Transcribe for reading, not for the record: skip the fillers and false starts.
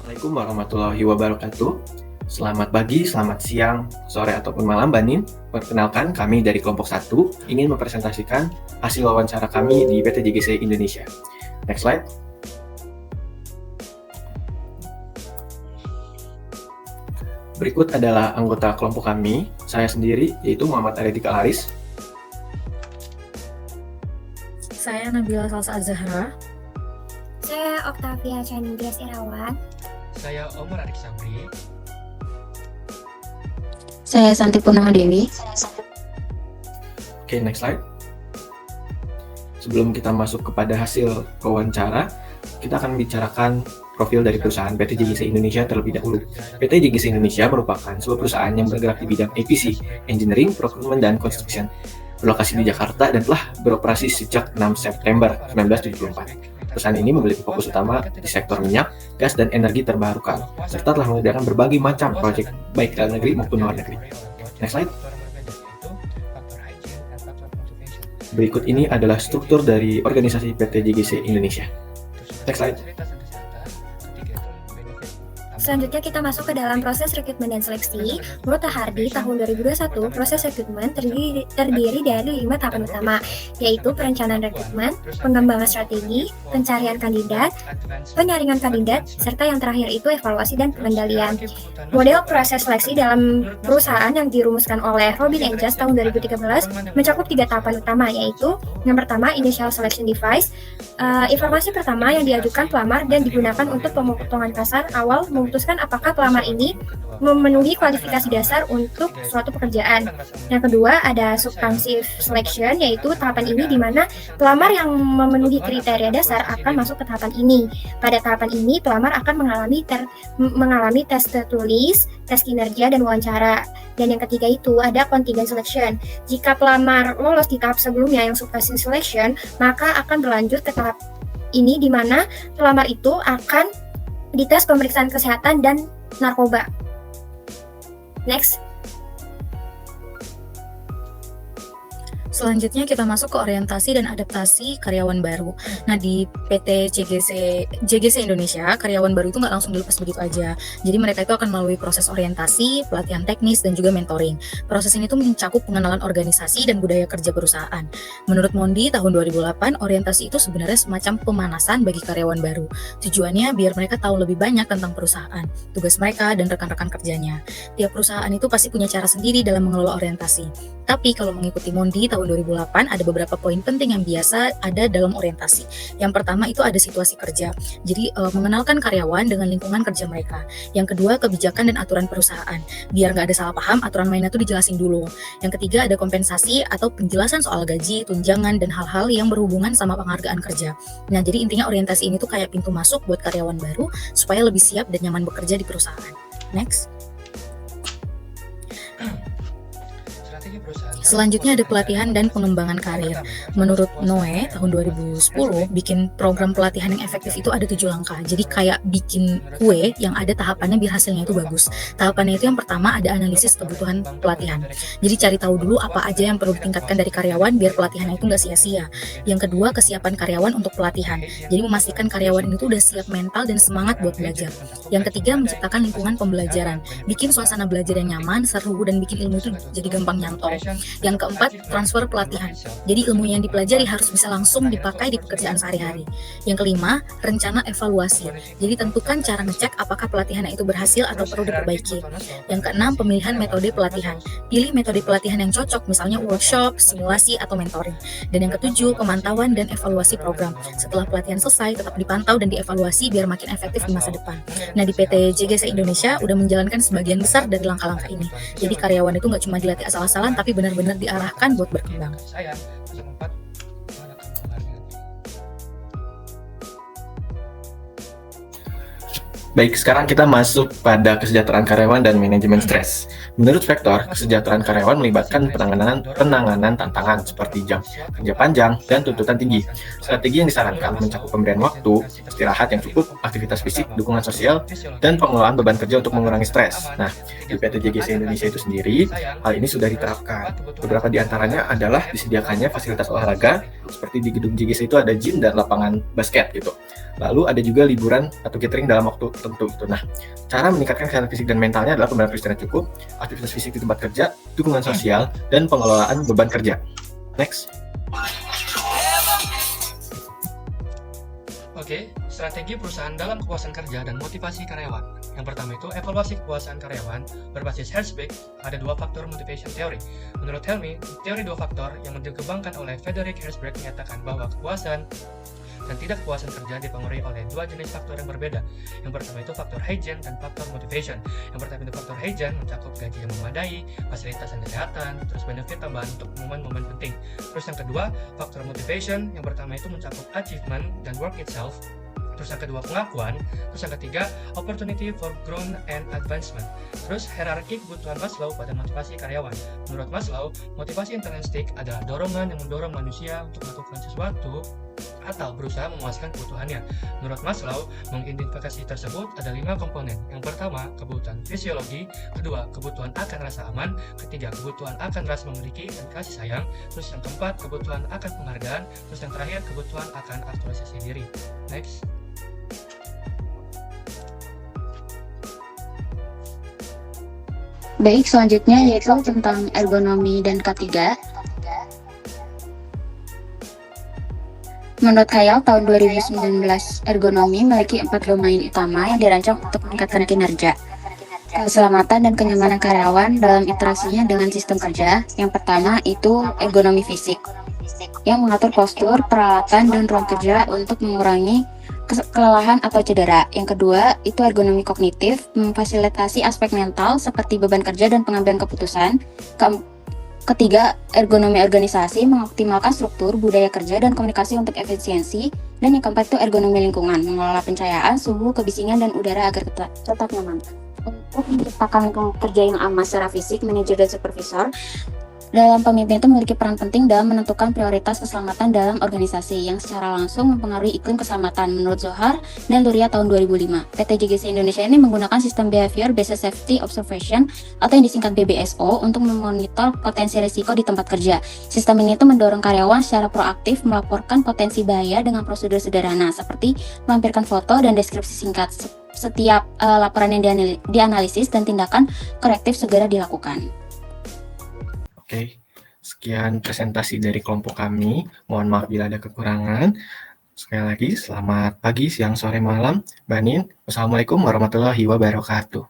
Assalamualaikum warahmatullahi wabarakatuh. Selamat pagi, selamat siang, sore ataupun malam Mbak Nin. Perkenalkan, kami dari kelompok 1 ingin mempresentasikan hasil wawancara kami di PT JGC Indonesia. Next slide. Berikut adalah anggota kelompok kami, saya sendiri yaitu Muhammad Aridika Haris. Saya Nabila Salsa Azahra. Saya Oktavia Chanindrias Irawan. Saya Omar Arik Sabri. Saya Santi Purnama Dewi. Oke, next slide. Sebelum kita masuk kepada hasil wawancara, kita akan membicarakan profil dari perusahaan PT JGC Indonesia terlebih dahulu. PT JGC Indonesia merupakan sebuah perusahaan yang bergerak di bidang EPC, Engineering, Procurement, dan Construction. Berlokasi di Jakarta dan telah beroperasi sejak 6 September 1974. Perusahaan ini memiliki fokus utama di sektor minyak, gas, dan energi terbarukan, serta telah mengerjakan berbagai macam proyek baik dalam negeri maupun luar negeri. Next slide. Berikut ini adalah struktur dari organisasi PT JGC Indonesia. Next slide. Selanjutnya kita masuk ke dalam proses rekrutmen dan seleksi. Menurut Hardi, tahun 2021, proses rekrutmen terdiri dari 5 tahapan utama, yaitu perencanaan rekrutmen, pengembangan strategi, pencarian kandidat, penyaringan kandidat, serta yang terakhir itu evaluasi dan pengendalian. Model proses seleksi dalam perusahaan yang dirumuskan oleh Robin and Just tahun 2013 mencakup 3 tahapan utama, yaitu yang pertama, initial selection device. Informasi pertama yang diajukan pelamar dan digunakan untuk pemotongan kasar awal memutuskan apakah pelamar ini memenuhi kualifikasi dasar untuk suatu pekerjaan. Yang kedua, ada substantive selection, yaitu tahapan ini di mana pelamar yang memenuhi kriteria dasar akan masuk ke tahapan ini. Pada tahapan ini, pelamar akan mengalami tes tertulis, tes kinerja, dan wawancara. Dan yang ketiga itu ada contingent selection. Jika pelamar lolos di tahap sebelumnya yang substantive selection, maka akan berlanjut ke tahap ini di mana pelamar itu akan dites pemeriksaan kesehatan dan narkoba. Next. Selanjutnya kita masuk ke orientasi dan adaptasi karyawan baru. Nah, di PT JGC Indonesia, karyawan baru itu nggak langsung dilepas begitu aja. Jadi mereka itu akan melalui proses orientasi, pelatihan teknis, dan juga mentoring. Proses ini tuh mencakup pengenalan organisasi dan budaya kerja perusahaan. Menurut Mondi, tahun 2008, orientasi itu sebenarnya semacam pemanasan bagi karyawan baru. Tujuannya biar mereka tahu lebih banyak tentang perusahaan, tugas mereka, dan rekan-rekan kerjanya. Tiap perusahaan itu pasti punya cara sendiri dalam mengelola orientasi. Tapi kalau mengikuti Mondi, tahun 2008 ada beberapa poin penting yang biasa ada dalam orientasi. Yang pertama itu ada situasi kerja. Jadi mengenalkan karyawan dengan lingkungan kerja mereka. Yang kedua, kebijakan dan aturan perusahaan. Biar nggak ada salah paham, aturan mainnya itu dijelasin dulu. Yang ketiga, ada kompensasi atau penjelasan soal gaji, tunjangan, dan hal-hal yang berhubungan sama penghargaan kerja. Nah, jadi intinya orientasi ini tuh kayak pintu masuk buat karyawan baru supaya lebih siap dan nyaman bekerja di perusahaan. Next. Selanjutnya ada pelatihan dan pengembangan karir. Menurut Noe, tahun 2010, bikin program pelatihan yang efektif itu ada 7 langkah. Jadi kayak bikin kue yang ada tahapannya biar hasilnya itu bagus. Tahapannya itu yang pertama ada analisis kebutuhan pelatihan. Jadi cari tahu dulu apa aja yang perlu ditingkatkan dari karyawan biar pelatihannya itu nggak sia-sia. Yang kedua, kesiapan karyawan untuk pelatihan. Jadi memastikan karyawan itu udah siap mental dan semangat buat belajar. Yang ketiga, menciptakan lingkungan pembelajaran. Bikin suasana belajar yang nyaman, seru, dan bikin ilmu itu jadi gampang nyantol. Yang keempat, transfer pelatihan. Jadi ilmu yang dipelajari harus bisa langsung dipakai di pekerjaan sehari-hari. Yang kelima, rencana evaluasi. Jadi tentukan cara ngecek apakah pelatihannya itu berhasil atau perlu diperbaiki. Yang keenam, pemilihan metode pelatihan. Pilih metode pelatihan yang cocok, misalnya workshop, simulasi, atau mentoring. Dan yang ketujuh, pemantauan dan evaluasi program. Setelah pelatihan selesai, tetap dipantau dan dievaluasi biar makin efektif di masa depan. Nah, di PT JGC Indonesia udah menjalankan sebagian besar dari langkah-langkah ini. Jadi karyawan itu nggak cuma dilatih asal-asalan, tapi benar-benar diarahkan buat berkembang. Baik, sekarang kita masuk pada kesejahteraan karyawan dan manajemen stres. Menurut Vektor, kesejahteraan karyawan melibatkan penanganan tantangan seperti jam kerja panjang dan tuntutan tinggi. Strategi yang disarankan mencakup pemberian waktu, istirahat yang cukup, aktivitas fisik, dukungan sosial, dan pengelolaan beban kerja untuk mengurangi stres. Nah, di PT JGC Indonesia itu sendiri, hal ini sudah diterapkan. Beberapa di antaranya adalah disediakannya fasilitas olahraga, seperti di gedung JGC itu ada gym dan lapangan basket gitu. Lalu ada juga liburan atau catering dalam waktu tertentu gitu. Nah, cara meningkatkan kesehatan fisik dan mentalnya adalah pemberian istirahat cukup, aktivitas fisik di tempat kerja, dukungan sosial, dan pengelolaan beban kerja. Next. Oke, strategi perusahaan dalam kepuasan kerja dan motivasi karyawan. Yang pertama itu evaluasi kepuasan karyawan berbasis Herzberg. Ada dua faktor motivation theory. Menurut Helmi, teori dua faktor yang dikembangkan oleh Frederick Herzberg menyatakan bahwa kepuasan dan tidak kepuasan kerja dipengaruhi oleh dua jenis faktor yang berbeda. Yang pertama itu faktor hygiene dan faktor motivation. Yang pertama itu faktor hygiene mencakup gaji yang memadai, fasilitas dan kesehatan, terus benefit tambahan untuk momen-momen penting. Terus yang kedua, faktor motivation. Yang pertama itu mencakup achievement dan work itself. Terus yang kedua pengakuan, terus yang ketiga opportunity for growth and advancement. Terus hierarki kebutuhan Maslow pada motivasi karyawan. Menurut Maslow, motivasi intrinsik adalah dorongan yang mendorong manusia untuk melakukan sesuatu atau berusaha memuaskan kebutuhannya. Menurut Maslow, mengidentifikasi tersebut ada 5 komponen. Yang pertama, kebutuhan fisiologi, kedua, kebutuhan akan rasa aman, ketiga, kebutuhan akan rasa memiliki dan kasih sayang, terus yang keempat, kebutuhan akan penghargaan, terus yang terakhir, kebutuhan akan aktualisasi diri. Next. Baik, selanjutnya yaitu tentang ergonomi dan K3. Menurut Khayal, tahun 2019, ergonomi memiliki 4 domain utama yang dirancang untuk meningkatkan kinerja, keselamatan dan kenyamanan karyawan dalam interaksinya dengan sistem kerja. Yang pertama itu ergonomi fisik, yang mengatur postur, peralatan, dan ruang kerja untuk mengurangi kelelahan atau cedera. Yang kedua, itu ergonomi kognitif, memfasilitasi aspek mental seperti beban kerja dan pengambilan keputusan. Ketiga, ergonomi organisasi, mengoptimalkan struktur, budaya kerja, dan komunikasi untuk efisiensi. Dan yang keempat itu ergonomi lingkungan, mengelola pencahayaan, suhu, kebisingan, dan udara agar tetap nyaman. Untuk menciptakan lingkungan kerja yang aman secara fisik, manajer dan supervisor dalam pemimpin itu memiliki peran penting dalam menentukan prioritas keselamatan dalam organisasi yang secara langsung mempengaruhi iklim keselamatan. Menurut Zohar dan Luria tahun 2005, PT JGC Indonesia ini menggunakan sistem Behavior Based Safety Observation atau yang disingkat BBSO untuk memonitor potensi risiko di tempat kerja. Sistem ini itu mendorong karyawan secara proaktif melaporkan potensi bahaya dengan prosedur sederhana seperti melampirkan foto dan deskripsi singkat setiap laporan yang dianalisis dan tindakan korektif segera dilakukan. Oke, sekian presentasi dari kelompok kami. Mohon maaf bila ada kekurangan. Sekali lagi, selamat pagi, siang, sore, malam. Mbak Nin, wassalamualaikum warahmatullahi wabarakatuh.